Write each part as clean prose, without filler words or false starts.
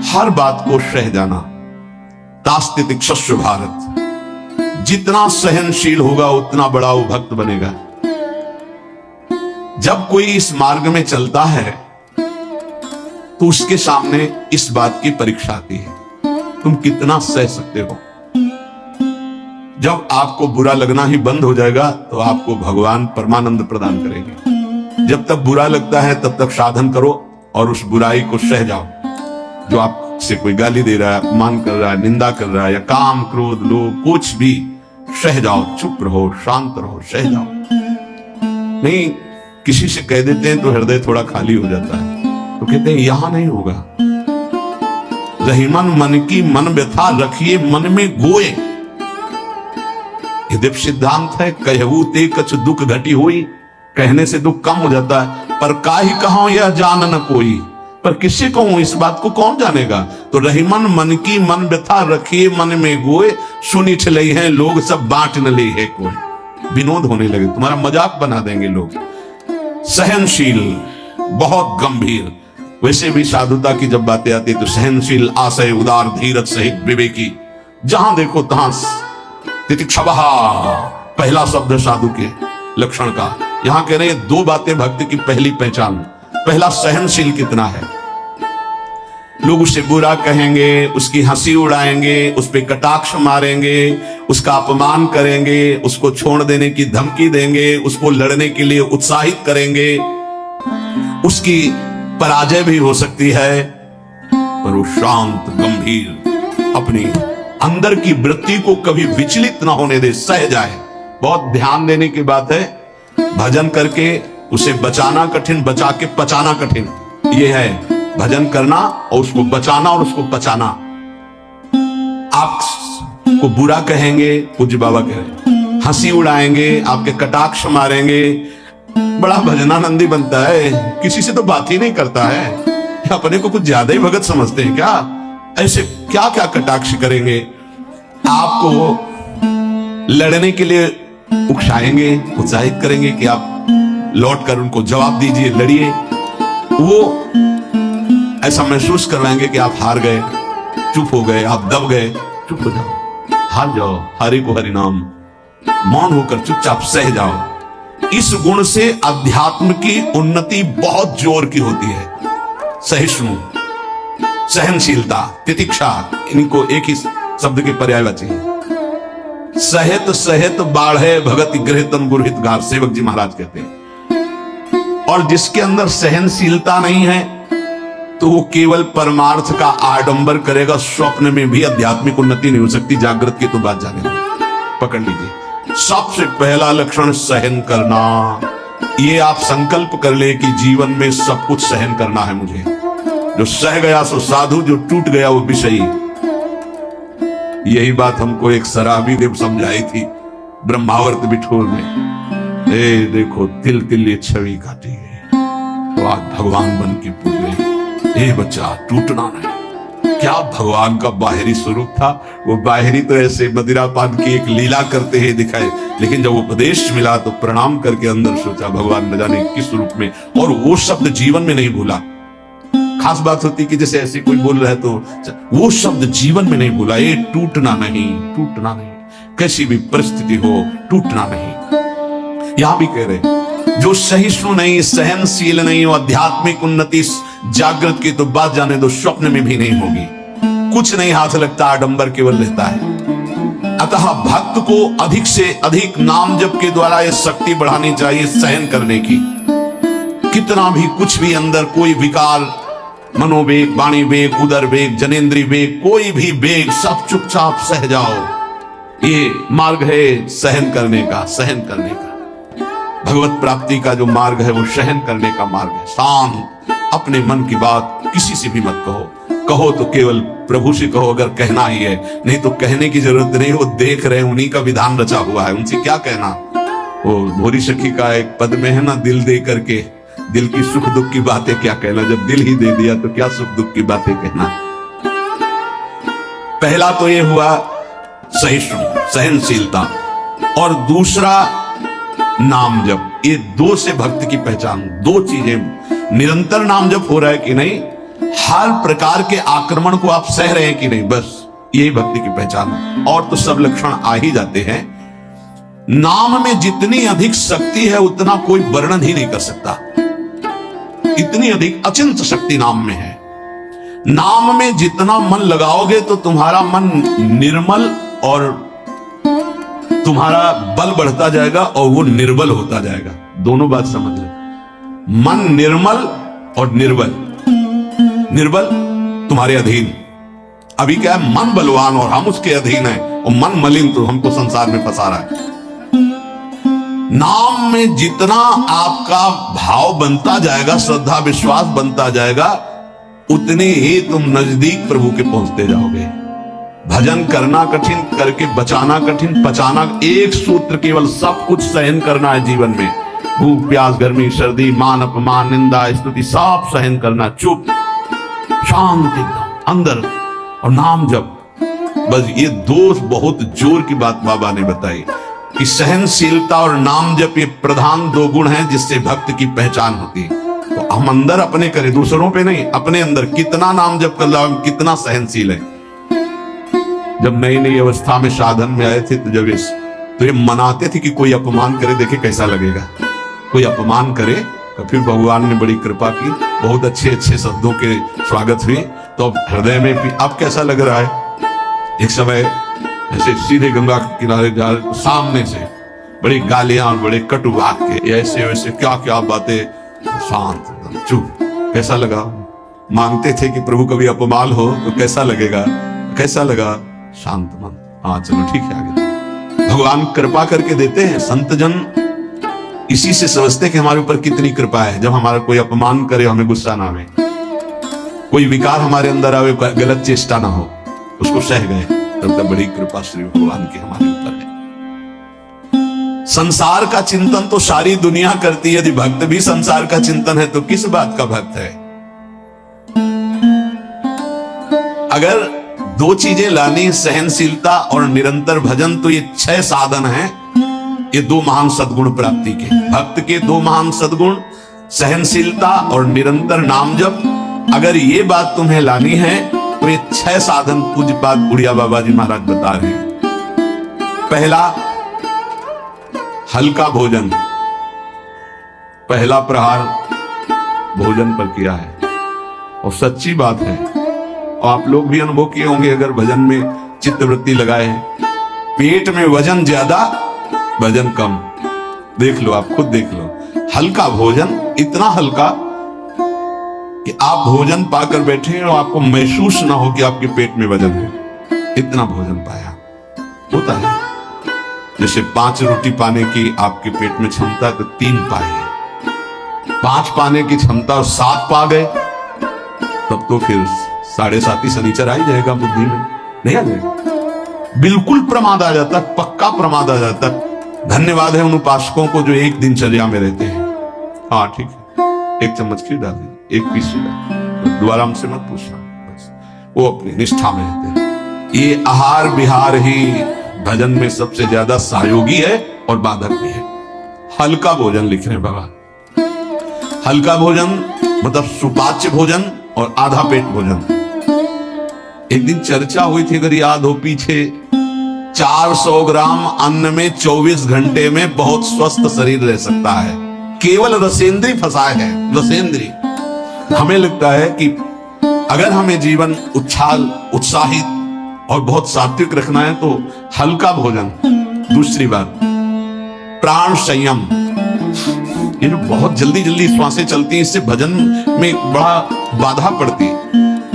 हर बात को सह जाना। तास्तिक शस्व भारत, जितना सहनशील होगा उतना बड़ा वो भक्त बनेगा। जब कोई इस मार्ग में चलता है तो उसके सामने इस बात की परीक्षा आती है, तुम कितना सह सकते हो। जब आपको बुरा लगना ही बंद हो जाएगा तो आपको भगवान परमानंद प्रदान करेंगे। जब तक बुरा लगता है तब तक साधन करो और उस बुराई को सह जाओ। जो आपसे कोई गाली दे रहा है, अपमान कर रहा है, निंदा कर रहा है, या काम क्रोध लोभ कुछ भी, सह जाओ, चुप रहो, शांत रहो, सह जाओ। नहीं, किसी से कह देते हैं तो हृदय थोड़ा खाली हो जाता है, तो कहते हैं यहां नहीं होगा। रहीमन मन की मन व्यथा रखिए मन में गोए, दिव्य सिद्धांत है। कहू ते कछ दुख घटी हुई, कहने से दुख कम हो जाता है। पर काहि कहूं यह जान न कोई, पर किससे कहूं इस बात को कौन जानेगा। तो रहीमन मन की मन व्यथा रखिए मन में गोए, सुनी ठलई है लोग सब बांट न ले है कोई। विनोद होने लगे, तुम्हारा मजाक बना देंगे लोग। सहनशील, बहुत गंभीर। वैसे भी साधुता की जब बातें आती है तो सहनशील, आशय, उदार, धीरज सहित विवेकी, जहां देखो तहां तितिक्षवः, पहला शब्द साधु के लक्षण का। यहां कह रहे हैं दो बातें भक्त की पहली पहचान। पहला, सहनशील कितना है। लोग उसे बुरा कहेंगे, उसकी हंसी उड़ाएंगे, उस पे कटाक्ष मारेंगे, उसका अपमान करेंगे, उसको छोड़ देने की धमकी देंगे, उसको लड़ने के लिए उत्साहित करेंगे। उसकी पराजय भी हो सकती है, पर वो शांत गंभीर, अपनी अंदर की वृत्ति को कभी विचलित ना होने दे, सह जाए। बहुत ध्यान देने की बात है। भजन करके उसे बचाना कठिन, बचा के पचाना कठिन। यह है भजन करना और उसको बचाना और उसको पचाना। आपको बुरा कहेंगे, पूज्य बाबा कह रहे, हंसी उड़ाएंगे, आपके कटाक्ष मारेंगे, बड़ा भजनानंदी बनता है, किसी से तो बात ही नहीं करता है, अपने को कुछ ज्यादा ही भगत समझते हैं क्या। ऐसे क्या क्या कटाक्ष करेंगे, आपको लड़ने के लिए उकसाएंगे, उत्साहित करेंगे कि आप लौट कर उनको जवाब दीजिए, लड़िए। वो ऐसा महसूस करवाएंगे कि आप हार गए, चुप हो गए, आप दब गए। चुप हो जाओ, हार जाओ, हरि को हरि नाम, मौन होकर चुपचाप सह जाओ। इस गुण से अध्यात्म की उन्नति बहुत जोर की होती है। सहिष्णु, सहनशीलता, तितिक्षा, इनको एक ही शब्द के पर्यायवाची है। सहित सहित बाढ़े भगत गृह तन गुरहित गार, सेवक जी महाराज कहते हैं। और जिसके अंदर सहनशीलता नहीं है तो वो केवल परमार्थ का आडंबर करेगा, स्वप्न में भी आध्यात्मिक उन्नति नहीं हो सकती। जागृत की तो बात जाने दो, पकड़ लीजिए। सबसे पहला लक्षण सहन करना। ये आप संकल्प कर ले कि जीवन में सब कुछ सहन करना है मुझे। जो सह गया सो साधु, जो टूट गया वो विषयी। यही बात हमको एक शराबी देव समझाई थी ब्रह्मावर्त बिठोर में। ए देखो तिल तिल ये छवि काटी है तो आज भगवान बन के पूजे। ए बच्चा टूटना नहीं। क्या भगवान का बाहरी स्वरूप था। वो बाहरी तो ऐसे मदिरापान की एक लीला करते ही दिखाए, लेकिन जब उपदेश मिला तो प्रणाम करके अंदर सोचा भगवान न जाने किस रूप में, और वो शब्द जीवन में नहीं भूला। खास बात होती कि जैसे ऐसे कोई बोल रहा है तो वो शब्द जीवन में नहीं भूला। ये टूटना नहीं, टूटना नहीं, कैसी भी परिस्थिति हो टूटना नहीं। यहां भी कह रहे जो सहिष्णु नहीं, सहनशील नहीं, वो आध्यात्मिक उन्नति जागृत की तो बात जाने दो, स्वप्न में भी नहीं होगी। कुछ नहीं हाथ लगता, आडंबर केवल रहता है। अतः भक्त को अधिक से अधिक नाम जप के द्वारा ये शक्ति बढ़ानी चाहिए सहन करने की। कितना भी कुछ भी अंदर कोई विकार, मनोवेग, वाणी वेग, उदर वेग, जनेन्द्रीय वेग, कोई भी वेग, सब चुपचाप सह जाओ। ये मार्ग है सहन करने का, सहन करने का। भगवत प्राप्ति का जो मार्ग है वो सहन करने का मार्ग है। शांत, अपने मन की बात किसी से भी मत कहो। कहो तो केवल प्रभु से कहो, अगर कहना ही है, नहीं तो कहने की जरूरत नहीं। वो देख रहे हैं, उन्हीं का विधान रचा हुआ है, उनसे क्या कहना। वो भोरी सखी का एक पद में है ना, दिल दे करके दिल की सुख दुख की बातें क्या कहना। जब दिल ही दे दिया तो क्या सुख दुख की बातें कहना। पहला तो ये हुआ सहिष्णु, सहनशीलता, और दूसरा नाम जप। ये दो से भक्त की पहचान, दो चीजें। निरंतर नाम जप हो रहा है कि नहीं, हर प्रकार के आक्रमण को आप सह रहे हैं कि नहीं, बस यही भक्ति की पहचान है। और तो सब लक्षण आ ही जाते हैं। नाम में जितनी अधिक शक्ति है उतना कोई वर्णन ही नहीं कर सकता। इतनी अधिक अचिंत शक्ति नाम में है। नाम में जितना मन लगाओगे तो तुम्हारा मन निर्मल और तुम्हारा बल बढ़ता जाएगा और वो निर्बल होता जाएगा। दोनों बात समझ लो, मन निर्मल और निर्बल। निर्बल तुम्हारे अधीन। अभी क्या है, मन बलवान और हम उसके अधीन हैं, और मन मलिन तो हमको संसार में फंसा रहा है। नाम में जितना आपका भाव बनता जाएगा, श्रद्धा विश्वास बनता जाएगा, उतने ही तुम नजदीक प्रभु के पहुंचते जाओगे। भजन करना कठिन, करके बचाना कठिन, पचाना एक सूत्र केवल, सब कुछ सहन करना है जीवन में। भूख प्यास गर्मी सर्दी मान अपमान निंदा स्तुति सब सहन करना, चुप शांत एकदम अंदर, और नाम जप। बस ये दो बहुत जोर की बात बाबा ने बताई कि सहनशीलता और नाम जप ये प्रधान दो गुण हैं जिससे भक्त की पहचान होती है। तो हम अंदर अपने करें, दूसरों पे नहीं, अपने अंदर कितना नाम जप कर रहा, कितना सहनशील है। जब नई नई अवस्था में साधन में आए थे तो ये मनाते थे कि कोई अपमान करे देखे कैसा लगेगा। कोई अपमान करे तो फिर भगवान ने बड़ी कृपा की, बहुत अच्छे अच्छे शब्दों के स्वागत हुए, तो अब हृदय में भी अब कैसा लग रहा है। एक समय ऐसे सीधे गंगा के किनारे जा रहे तो सामने से बड़ी गालियां और बड़े कटु वाक्य, ऐसे वैसे क्या क्या बातें, शांत चुप। कैसा लगा? मांगते थे कि प्रभु कभी अपमान हो तो कैसा लगेगा, कैसा लगा? शांत मन। हाँ चलो ठीक है, आगे भगवान कृपा करके देते हैं। संत जन इसी से समझते कि हमारे ऊपर कितनी कृपा है। जब हमारा कोई अपमान करे हमें गुस्सा ना आवे, कोई विकार हमारे अंदर आवे, गलत चेष्टा ना हो, उसको सह गए, तब तक बड़ी कृपा श्री भगवान की हमारे ऊपर है। संसार का चिंतन तो सारी दुनिया करती है, यदि भक्त भी संसार का चिंतन है तो किस बात का भक्त है। अगर दो चीजें लानी, सहनशीलता और निरंतर भजन, तो ये 6 साधन हैं। ये 2 महान सद्गुण प्राप्ति के, भक्त के 2 महान सद्गुण, सहनशीलता और निरंतर नाम जप। अगर ये बात तुम्हें लानी है तो ये 6 साधन पूज्यपाद बुढ़िया बाबा जी महाराज बता रहे हैं। पहला, हल्का भोजन। पहला प्रहार भोजन पर किया है, और सच्ची बात है, और आप लोग भी अनुभव किए होंगे अगर भजन में चित्तवृत्ति लगाए हैं। पेट में वजन ज्यादा, भजन कम। देख लो, आप खुद देख लो। हल्का भोजन, इतना हल्का कि आप भोजन पाकर बैठे हैं और आपको महसूस ना हो कि आपके पेट में वजन है, इतना भोजन पाया। होता है जैसे 5 रोटी पाने की आपके पेट में क्षमता है तो 3 पाए, 5 पाने की क्षमता और 7 पा गए, तब तो फिर 7.5 शनिचर आ ही जाएगा बुद्धि में, नहीं आ जाएगा। बिल्कुल प्रमाद आ जाता, पक्का प्रमाद आ जाता। धन्यवाद है उन उपासकों को जो एक दिनचर्या में रहते हैं। हाँ ठीक है, 1 चम्मच खीर डाल दीजिए, 1 पीस दोबारा हमसे मत पूछना, बस वो अपनी निष्ठा में रहते हैं। ये आहार विहार ही भजन में सबसे ज्यादा सहयोगी है और बाधक भी है। हल्का भोजन लिख रहे बाबा। हल्का भोजन मतलब सुपाच्य भोजन और आधा पेट भोजन। एक दिन चर्चा हुई थी, अगर याद हो पीछे, 400 ग्राम अन्न में 24 घंटे में बहुत स्वस्थ शरीर रह सकता है। केवल रसेंद्री फंसाए है, रसेंद्री। हमें लगता है कि अगर हमें जीवन उत्साहित और बहुत सात्विक रखना है तो हल्का भोजन। दूसरी बात, प्राण संयम। ये बहुत जल्दी जल्दी श्वासें चलती हैं, इससे भजन में बड़ा बाधा पड़ती है।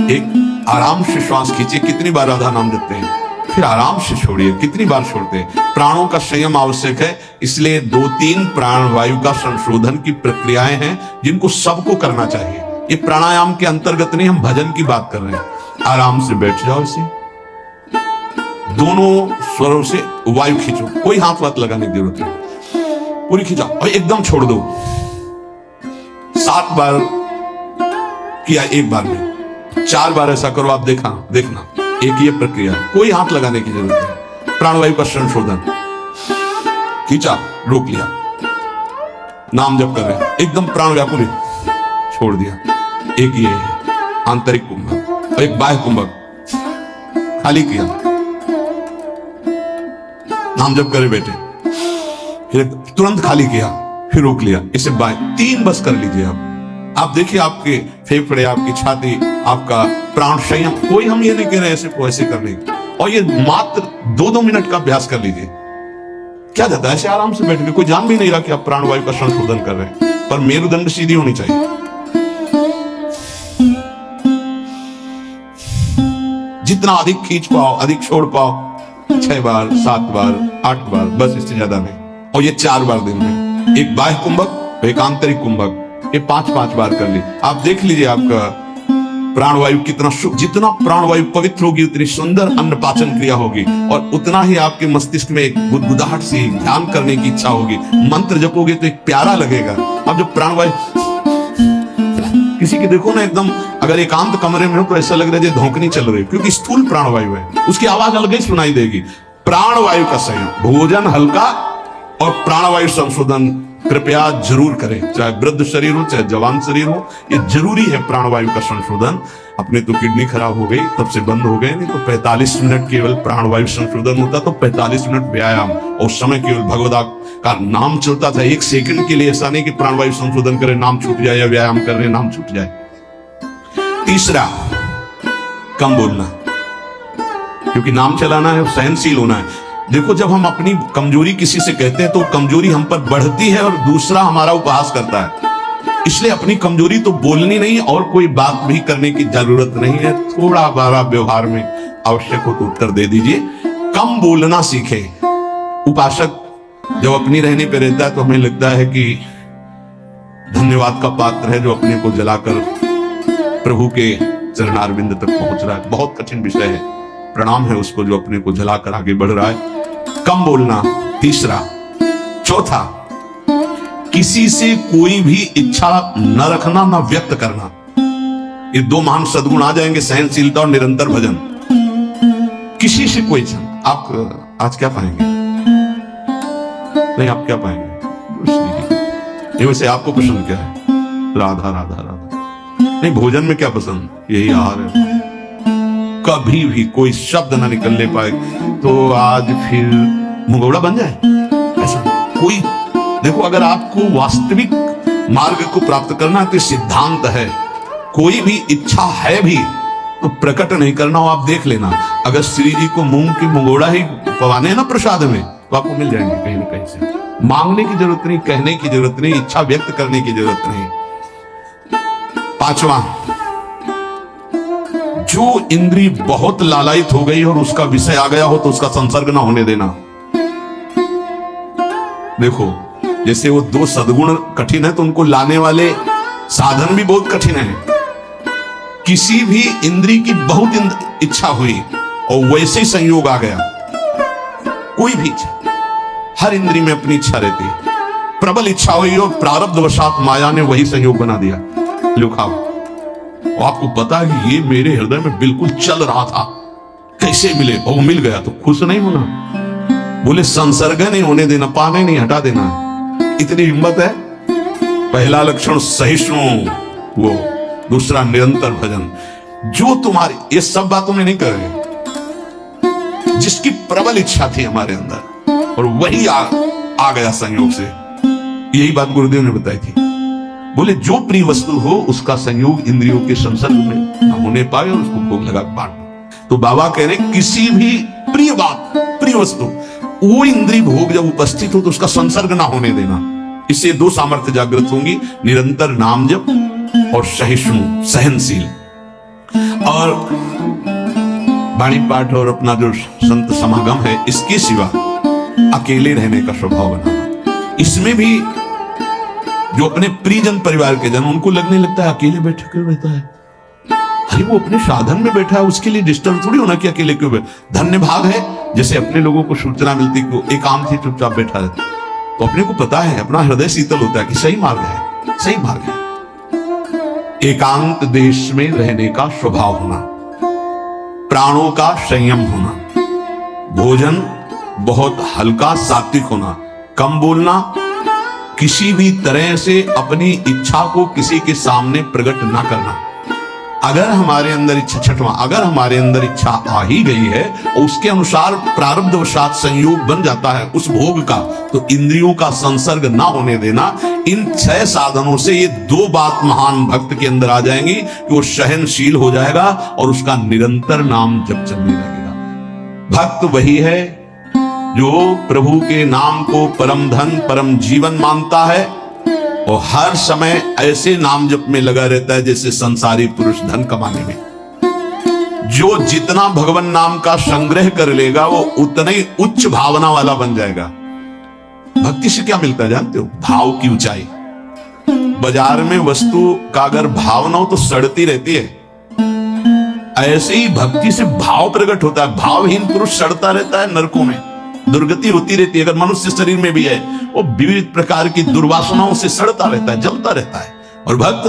एक आराम से श्वास खींचिए, कितनी बार राधा नाम जपते हैं, फिर आराम से छोड़िए, कितनी बार छोड़ते हैं। प्राणों का संयम आवश्यक है, इसलिए 2-3 प्राण वायु का संशोधन की प्रक्रियाएं हैं जिनको सबको करना चाहिए। ये प्राणायाम के अंतर्गत नहीं, हम भजन की बात कर रहे हैं। आराम से बैठ जाओ, इसे दोनों स्वरों से वायु खींचो, कोई हाथ वाथ लगाने की जरूरत नहीं, पूरी खींचाओ और एकदम छोड़ दो। 7 बार किया एक बार में, 4 बार ऐसा करो, आप देखना एक ये प्रक्रिया, कोई हाथ लगाने की जरूरत नहीं। प्राणवायु का संशोधन, खींचा, रोक लिया, नाम जप कर रहे हैं, एकदम प्राण व्याकुल, छोड़ दिया। एक ये है। आंतरिक कुंभक और एक बाह्य कुंभक, खाली किया, नाम जप करे बैठे, फिर तुरंत खाली किया, फिर रोक लिया, इसे बाह्य 3 बस कर लीजिए आप देखिए आपके फेफड़े, आपकी छाती, आपका प्राण संयम, कोई हम ये नहीं कह रहे ऐसे को ऐसे करने, और ये मात्र 2-2 मिनट का अभ्यास कर लीजिए। क्या जाता है ऐसे आराम से बैठ के, कोई जान भी नहीं रहा कि आप प्राणवायु का संशोधन कर रहे हैं, पर मेरुदंड सीधी होनी चाहिए। जितना अधिक खींच पाओ, अधिक छोड़ पाओ, 6 बार, 7 बार, 8 बार, बस, इससे ज्यादा नहीं। और ये 4 बार दिन में, एक बाह्य कुंभक, एक आंतरिक कुंभक, ये 5-5 बार कर ली। आप देख लीजिए आपका प्राणवायु कितना, जितना प्राणवायु पवित्र होगी उतनी सुंदर अन्न पाचन क्रिया होगी, और उतना ही आपके मस्तिष्क में एक गुदगुदाहट सी ध्यान करने की इच्छा होगी। मंत्र जपोगे तो एक प्यारा लगेगा। अब जब प्राणवायु किसी की देखो ना, एकदम अगर एकांत कमरे में हो तो ऐसा लग रहा है धौंकनी चल रही है, क्योंकि स्थूल प्राणवायु है, उसकी आवाज अलग ही सुनाई देगी। प्राणवायु का संयम, भोजन हल्का और प्राणवायु संशोधन कृपया जरूर करें, चाहे वृद्ध शरीर हो चाहे जवान शरीर हो, ये जरूरी है प्राणवायु का संशोधन। अपने तो किडनी खराब हो गई, तब से बंद हो गए, नहीं तो 45 मिनट केवल प्राणवायु संशोधन होता, तो 45 मिनट व्यायाम, और उस समय केवल भगवदा का नाम चलता था। 1 सेकंड के लिए ऐसा नहीं कि प्राणवायु संशोधन करे नाम छूट जाए, या व्यायाम कर रहे नाम छूट जाए। तीसरा, कम बोलना, क्योंकि नाम चलाना है, सहनशील होना है। देखो, जब हम अपनी कमजोरी किसी से कहते हैं तो कमजोरी हम पर बढ़ती है और दूसरा हमारा उपहास करता है। इसलिए अपनी कमजोरी तो बोलनी नहीं, और कोई बात भी करने की जरूरत नहीं है। थोड़ा बारा व्यवहार में आवश्यक हो तो उत्तर दे दीजिए। कम बोलना सीखे। उपासक जब अपनी रहने पे रहता है तो हमें लगता है कि धन्यवाद का पात्र है जो अपने को जलाकर प्रभु के चरणारविंद तक पहुंच रहा है। बहुत कठिन विषय है, प्रणाम है उसको जो अपने को जलाकर आगे बढ़ रहा है। कम बोलना, तीसरा। चौथा, किसी से कोई भी इच्छा न रखना, न व्यक्त करना। ये 2 महान सद्गुण आ जाएंगे, सहनशीलता और निरंतर भजन। किसी से कोई इच्छा, आप आज क्या पाएंगे? नहीं, आप क्या पाएंगे? ये वैसे आपको पसंद क्या है? राधा राधा राधा। नहीं, भोजन में क्या पसंद? यही आहार है। कभी भी कोई शब्द ना निकलने पाए तो आज फिर मुगौड़ा बन जाए, ऐसा कोई। देखो, अगर आपको वास्तविक मार्ग को प्राप्त करना है तो सिद्धांत है, कोई भी इच्छा है भी तो प्रकट नहीं करना हो। आप देख लेना, अगर श्री जी को मूंग की मुगौड़ा ही पवाने ना प्रसाद में, तो आपको मिल जाएंगे कहीं ना कहीं से। मांगने की जरूरत नहीं, कहने की जरूरत नहीं, इच्छा व्यक्त करने की जरूरत नहीं। 5वां, जो इंद्री बहुत लालायित हो गई और उसका विषय आ गया हो तो उसका संसर्ग ना होने देना। देखो, जैसे वो 2 सद्गुण कठिन है तो उनको लाने वाले साधन भी बहुत कठिन है। किसी भी इंद्री की बहुत इच्छा हुई और वैसे संयोग आ गया, कोई भी इच्छा, हर इंद्री में अपनी इच्छा रहती है। प्रबल इच्छा हुई और प्रारब्धवशात माया ने वही संयोग बना दिया। लो खाओ। आपको पता है कि ये मेरे हृदय में बिल्कुल चल रहा था, कैसे मिले, और वो मिल गया, तो खुश नहीं होना? बोले संसर्ग नहीं होने देना, पाने नहीं हटा देना। इतनी हिम्मत है। पहला लक्षण सहिष्णु, वो दूसरा निरंतर भजन। जो तुम्हारी, ये सब बातों में नहीं कर रहे, जिसकी प्रबल इच्छा थी हमारे अंदर और वही आ गया संयोग से। यही बात गुरुदेव ने बताई थी। बोले जो प्रिय वस्तु हो उसका संयोग इंद्रियों के संसर्ग में न होने पाए और उसको भोग लगा बांट। तो बाबा कह रहे किसी भी प्रिय बात, प्रिय वस्तु, वो इंद्रिय भोग जब उपस्थित हो तो उसका संसर्ग ना होने देना। इससे 2 सामर्थ्य जागृत होंगी, निरंतर नाम जप और सहिष्णु, सहनशील। और वाणी पाठ और अपना जो संत समागम है, इसके सिवा अकेले रहने का स्वभाव बनाना। इसमें भी जो अपने प्रियजन परिवार के जन, उनको लगने लगता है अकेले बैठे क्यों रहता है। अरे वो अपने साधन में बैठा है, उसके लिए डिस्टर्ब थोड़ी होना कि अकेले क्यों बैठा। धन्य भाग है जैसे अपने लोगों को सूचना मिलती कि एकांत ही चुपचाप बैठा है, तो अपने को पता है, अपना हृदय शीतल होता है कि सही मार्ग है, सही मार्ग है। एकांत देश में रहने का स्वभाव होना, प्राणों का संयम होना, भोजन बहुत हल्का सात्विक होना, कम बोलना, किसी भी तरह से अपनी इच्छा को किसी के सामने प्रकट ना करना। अगर हमारे अंदर इच्छा, छठवां, अगर हमारे अंदर इच्छा आ ही गई है और उसके अनुसार प्रारब्धवशात संयोग बन जाता है उस भोग का, तो इंद्रियों का संसर्ग ना होने देना। इन 6 साधनों से ये 2 बात महान भक्त के अंदर आ जाएंगी कि वो सहनशील हो जाएगा और उसका निरंतर नाम जप चलने लगेगा। भक्त वही है जो प्रभु के नाम को परम धन परम जीवन मानता है और हर समय ऐसे नाम जप में लगा रहता है जैसे संसारी पुरुष धन कमाने में। जो जितना भगवान नाम का संग्रह कर लेगा वो उतना ही उच्च भावना वाला बन जाएगा। भक्ति से क्या मिलता है जानते हो? भाव की ऊंचाई। बाजार में वस्तु का अगर भाव ना हो तो सड़ती रहती है, ऐसे ही भक्ति से भाव प्रकट होता है। भावहीन पुरुष सड़ता रहता है नरकों में, दुर्गति होती रहती है। अगर मनुष्य शरीर में भी है वो विविध प्रकार की दुर्वासनाओं से सड़ता रहता है, जलता रहता है। और भक्त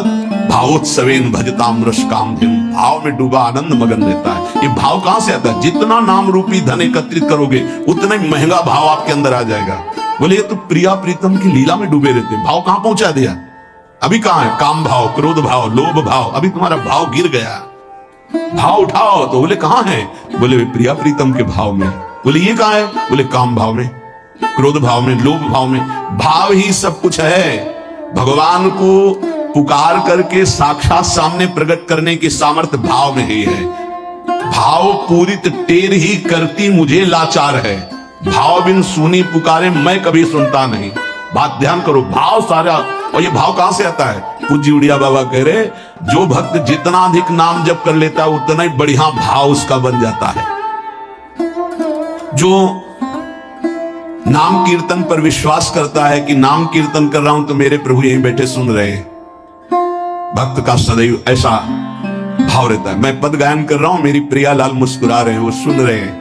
भावोत्सवेन भजताम रस कामधेनु, भाव में डूबा आनंद मगन रहता है। ये भाव कहां से आता है? जितना नाम रूपी धन एकत्रित करोगे उतना ही महंगा भाव आपके अंदर आ जाएगा। बोले ये तो प्रिया प्रीतम की लीला में डूबे रहते हैं, भाव कहां पहुंचा दिया? अभी कहां है? काम भाव, क्रोध भाव, लोभ भाव। अभी तुम्हारा भाव गिर गया, भाव उठाओ। तो बोले कहां है? बोले प्रिया प्रीतम के भाव में। बोले ये कहां है? बोले काम भाव में, क्रोध भाव में, लोभ भाव में। भाव ही सब कुछ है। भगवान को पुकार करके साक्षात सामने प्रकट करने की सामर्थ्य भाव में ही है। भाव पूरित टेर ही करती मुझे लाचार है, भाव बिन सुनी पुकारे मैं कभी सुनता नहीं। बात ध्यान करो, भाव सारा। और ये भाव कहां से आता है? पूज्य उड़िया बाबा कह रहे जो भक्त जितना अधिक नाम जप कर लेता है उतना ही बढ़िया भाव उसका बन जाता है। जो नाम कीर्तन पर विश्वास करता है कि नाम कीर्तन कर रहा हूं तो मेरे प्रभु यहीं बैठे सुन रहे हैं, भक्त का सदैव ऐसा भाव रहता है। मैं पद गायन कर रहा हूं, मेरी प्रिया लाल मुस्कुरा रहे हैं, वो सुन रहे हैं।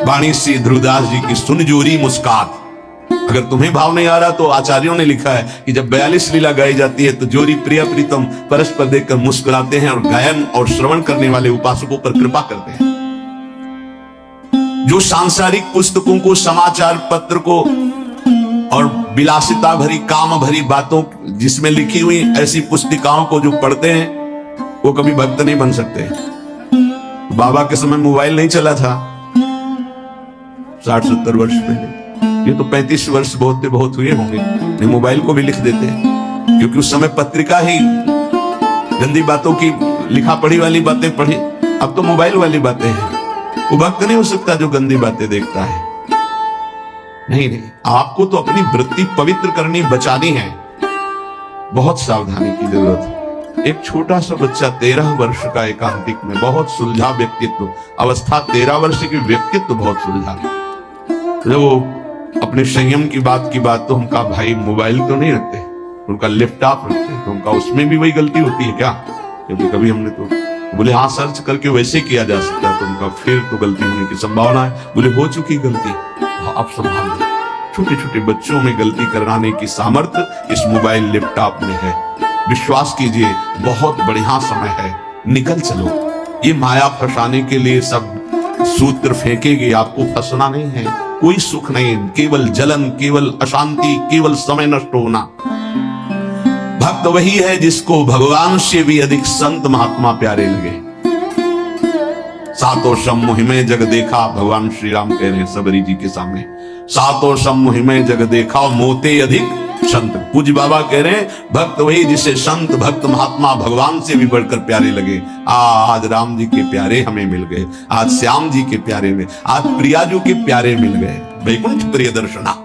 वाणी श्री ध्रुवदास जी की सुन जोरी मुस्कात। अगर तुम्हें भाव नहीं आ रहा तो आचार्यों ने लिखा है कि जब 42 लीला गाई जाती है तो जोरी प्रिया प्रीतम परस्पर देखकर मुस्कुराते हैं और गायन और श्रवण करने वाले उपासकों पर कृपा करते हैं। जो सांसारिक पुस्तकों को, समाचार पत्र को और विलासिता भरी काम भरी बातों जिसमें लिखी हुई ऐसी पुस्तिकाओं को जो पढ़ते हैं वो कभी भक्त नहीं बन सकते। बाबा के समय मोबाइल नहीं चला था 60-70 वर्ष पहले, ये तो 35 वर्ष बहुत हुए होंगे। नहीं, मोबाइल को भी लिख देते हैं क्योंकि उस समय पत्रिका ही गंदी बातों की लिखा पढ़ी वाली बातें पढ़ी, अब तो मोबाइल वाली बातें हैं। वो भक्त नहीं हो सकता जो गंदी बातें देखता है। नहीं, आपको तो अपनी वृत्ति पवित्र करनी, बचानी है। बहुत सावधानी की जरूरत है। एक छोटा सा बच्चा 13 वर्ष का एकांतिक में, बहुत सुलझा व्यक्तित्व, अवस्था 13 वर्ष की, व्यक्तित्व बहुत सुलझा। जब वो अपने संयम की बात तो उनका भाई मोबाइल तो नहीं रखते, उनका लैपटॉप रखते, तो उनका उसमें भी वही गलती होती है क्या? क्योंकि कभी हमने तो बोले हाँ सर्च करके वैसे किया जा सकता है, तो उनका फिर तो गलती होने की संभावना है। बोले हो चुकी गलती, आप संभाल लो। छोटे छोटे बच्चों में गलती कराने की सामर्थ्य इस मोबाइल लैपटॉप में है। विश्वास कीजिए बहुत बढ़िया समय है, निकल चलो। ये माया फंसाने के लिए सब सूत्र फेंकेगी, आपको फंसना नहीं है। कोई सुख नहीं, केवल जलन, केवल अशांति, केवल समय नष्ट होना। भक्त वही है जिसको भगवान से भी अधिक संत महात्मा प्यारे लगे। सातों सम मोहिमें जग देखा, भगवान श्री राम कह रहे हैं सबरी जी के सामने, सातों सम मोहिमें जग देखा मोते अधिक संत। पूज्य बाबा कह रहे हैं भक्त वही जिसे संत भक्त महात्मा भगवान से भी बढ़कर प्यारे लगे। आज राम जी के प्यारे हमें मिल गए, आज श्याम जी के प्यारे में, आज प्रियाजू के प्यारे मिल गए। वैकुंठ प्रिय दर्शना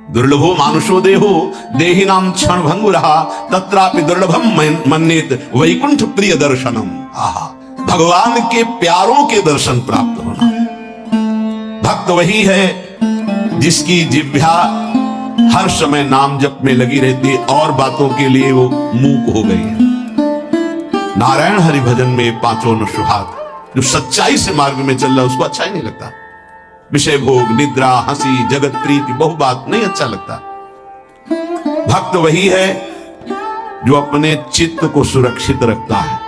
दुर्लभो मानुषो देहो देहि नाम क्षण भंगु रहा तत्रापि दुर्लभम मन्येत वैकुंठ प्रिय दर्शनम। आहा, भगवान के प्यारों के दर्शन प्राप्त होना। भक्त वही है जिसकी जिह्वा हर समय नाम जप में लगी रहती है और बातों के लिए वो मूक हो गई है। नारायण हरि भजन में पांचों न सुहाग। जो सच्चाई से मार्ग में चल रहा है उसको अच्छा ही नहीं लगता। विषय भोग, निद्रा, हंसी, जगत प्रीति, बहु बात नहीं अच्छा लगता। भक्त वही है जो अपने चित्त को सुरक्षित रखता है।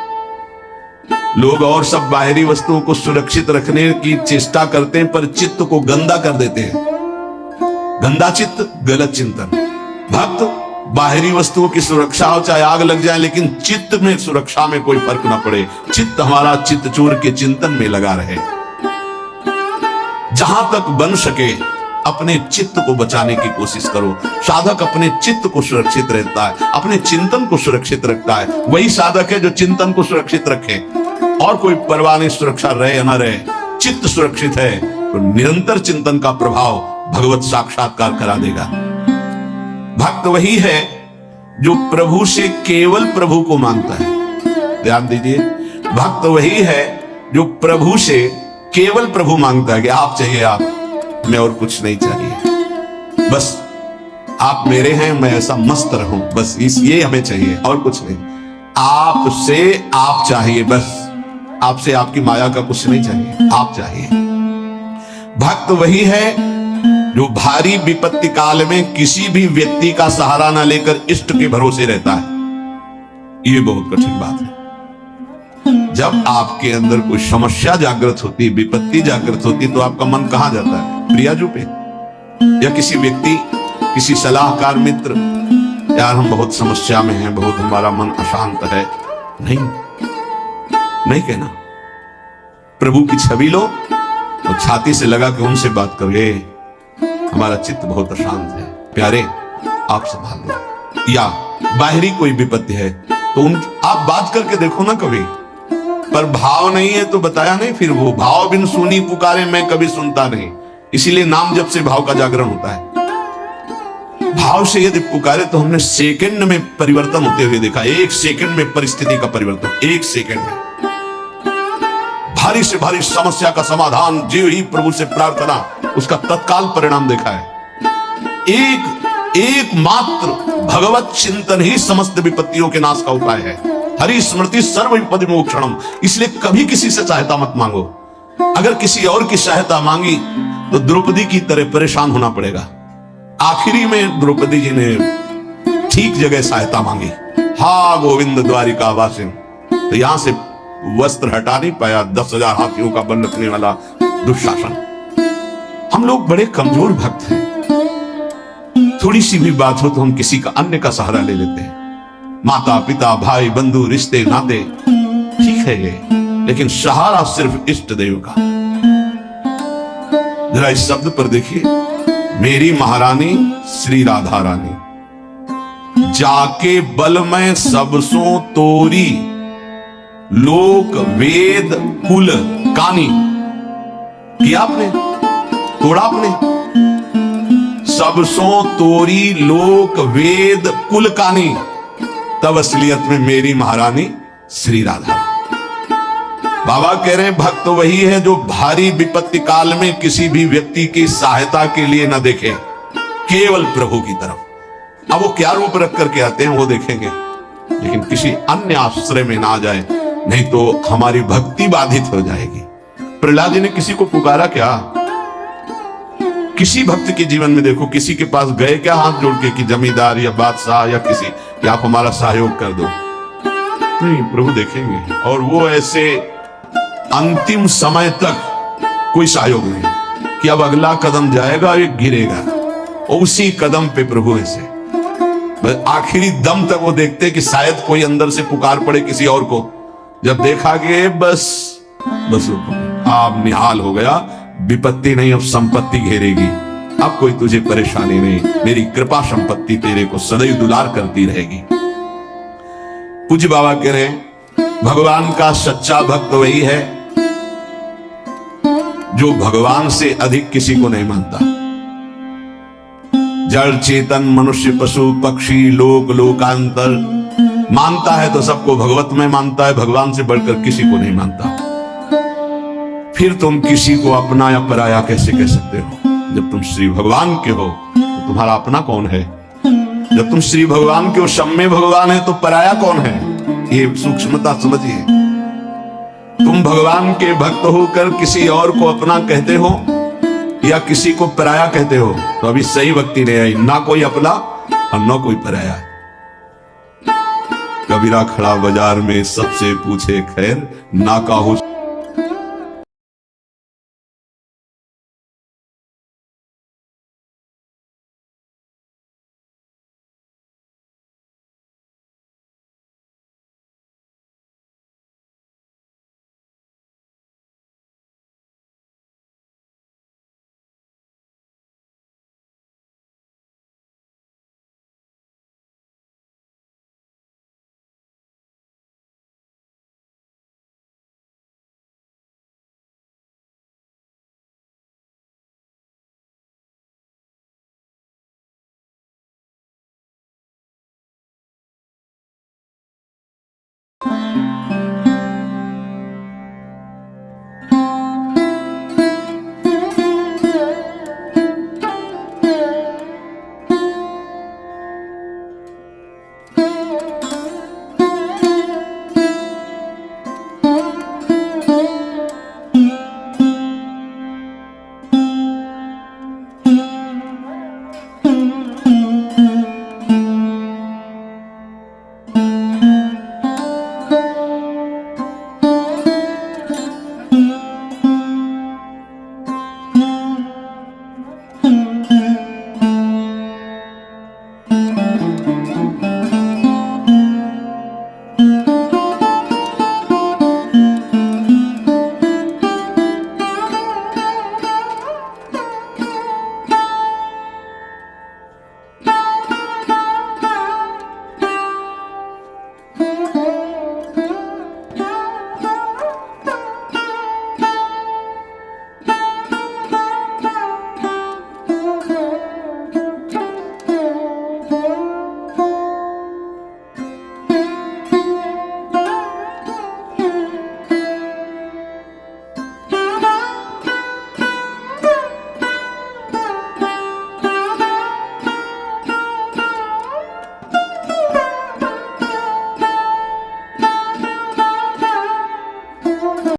लोग और सब बाहरी वस्तुओं को सुरक्षित रखने की चेष्टा करते हैं पर चित्त को गंदा कर देते हैं। गंदा चित्त, गलत चिंतन। भक्त बाहरी वस्तुओं की सुरक्षा हो, चाहे आग लग जाए, लेकिन चित्त में सुरक्षा में कोई फर्क ना पड़े। चित्त हमारा चित्तचूर के चिंतन में लगा रहे। जहां तक बन सके अपने चित्त को बचाने की कोशिश करो। साधक अपने चित्त को सुरक्षित रहता है, अपने चिंतन को सुरक्षित रखता है। वही साधक है जो चिंतन को सुरक्षित रखे। और कोई परवाह नहीं, सुरक्षा रहे या ना रहे, चित्त सुरक्षित है तो निरंतर चिंतन का प्रभाव भगवत साक्षात्कार करा देगा। भक्त वही है जो प्रभु से केवल प्रभु को मांगता है। ध्यान दीजिए, भक्त वही है जो प्रभु से केवल प्रभु मांगता है कि आप चाहिए आप, मैं और कुछ नहीं चाहिए, बस आप मेरे हैं, मैं ऐसा मस्त रहूं, बस ये हमें चाहिए और कुछ नहीं। आपसे आप चाहिए, बस आपसे आपकी माया का कुछ नहीं चाहिए, आप चाहिए। भक्त वही है जो भारी विपत्ति काल में किसी भी व्यक्ति का सहारा ना लेकर इष्ट के भरोसे रहता है। ये बहुत कठिन बात है। जब आपके अंदर कोई समस्या जागृत होती, विपत्ति जागृत होती, तो आपका मन कहां जाता है? प्रियाजू पे या किसी व्यक्ति, किसी सलाहकार मित्र, यार हम बहुत समस्या में हैं, बहुत हमारा मन अशांत है। नहीं कहना। प्रभु की छवि लो और छाती से लगा के उनसे बात करिए, हमारा चित्त बहुत अशांत है, प्यारे आप संभाल लो। या बाहरी कोई विपत्ति है तो आप बात करके देखो ना कभी, पर भाव नहीं है तो बताया नहीं। फिर वो भाव बिन सुनी पुकारे मैं कभी सुनता नहीं, इसीलिए नाम जब से भाव का जागरण होता है। भाव से यदि पुकारे तो हमने सेकंड में परिवर्तन होते हुए देखा। एक सेकंड में परिस्थिति का परिवर्तन, एक सेकंड में भारी से भारी समस्या का समाधान, जो ही प्रभु से प्रार्थना, उसका तत्काल परिणाम देखा है। एक मात्र भगवत चिंतन ही समस्त विपत्तियों के नाश का उपाय है। हरि स्मृति सर्व विपदि मोक्षणम। इसलिए कभी किसी से सहायता मत मांगो। अगर किसी और की सहायता मांगी तो द्रौपदी की तरह परेशान होना पड़ेगा। आखिरी में द्रौपदी जी ने ठीक जगह सहायता मांगी। हा गोविंद द्वारिका वासिन, तो यहां से वस्त्र हटा नहीं पाया 10,000 हाथियों का बल रखने वाला दुशासन। हम लोग बड़े कमजोर भक्त हैं। थोड़ी सी भी बात हो तो हम किसी का, अन्य का सहारा ले लेते हैं। माता पिता भाई बंधु रिश्ते नाते ठीक है ये, लेकिन सहारा सिर्फ इष्ट देव का। जरा इस शब्द पर देखिए, मेरी महारानी श्री राधा रानी, जाके बल में सबसों तोरी, लोक वेद कुल कानी। किया आपने, तोड़ा आपने, सबसों तोरी लोक वेद कुल कानी, तब असलियत में मेरी महारानी श्री राधा। बाबा कह रहे हैं भक्त वही है जो भारी विपत्ति काल में किसी भी व्यक्ति की सहायता के लिए न देखे, केवल प्रभु की तरफ। अब वो क्या रूप रख करके आते हैं वो देखेंगे, लेकिन किसी अन्य आश्रय में ना जाए, नहीं तो हमारी भक्ति बाधित हो जाएगी। प्रहलाद जी ने किसी को पुकारा क्या? किसी भक्त के जीवन में देखो, किसी के पास गए क्या हाथ जोड़ के कि जमींदार या बादशाह या किसी कि आप हमारा सहयोग कर दो? नहीं, प्रभु देखेंगे। और वो ऐसे अंतिम समय तक कोई सहयोग नहीं कि अब अगला कदम जाएगा एक गिरेगा, और उसी कदम पे प्रभु ऐसे आखिरी दम तक वो देखते कि शायद कोई अंदर से पुकार पड़े किसी और को। जब देखा कि बस आप निहाल हो गया, विपत्ति नहीं अब संपत्ति घेरेगी, अब कोई तुझे परेशानी नहीं, मेरी कृपा संपत्ति तेरे को सदैव दुलार करती रहेगी। पूज्य बाबा कह रहे हैं भगवान का सच्चा भक्त वही है जो भगवान से अधिक किसी को नहीं मानता। जड़ चेतन मनुष्य पशु पक्षी लोक लोकांतर मानता है तो सबको भगवत में मानता है, भगवान से बढ़कर किसी को नहीं मानता। फिर तुम किसी को अपना या पराया कैसे कह सकते हो? जब तुम श्री भगवान के हो तो तुम्हारा अपना कौन है? जब तुम श्री भगवान के हो, सम्मे भगवान है, तो पराया कौन है? ये सूक्ष्मता समझिए। तुम भगवान के भक्त होकर किसी और को अपना कहते हो या किसी को पराया कहते हो, तो अभी सही भक्ति नहीं आई। ना कोई अपना और ना कोई पराया। कबीरा खड़ा बाजार में सबसे पूछे खैर, ना काहू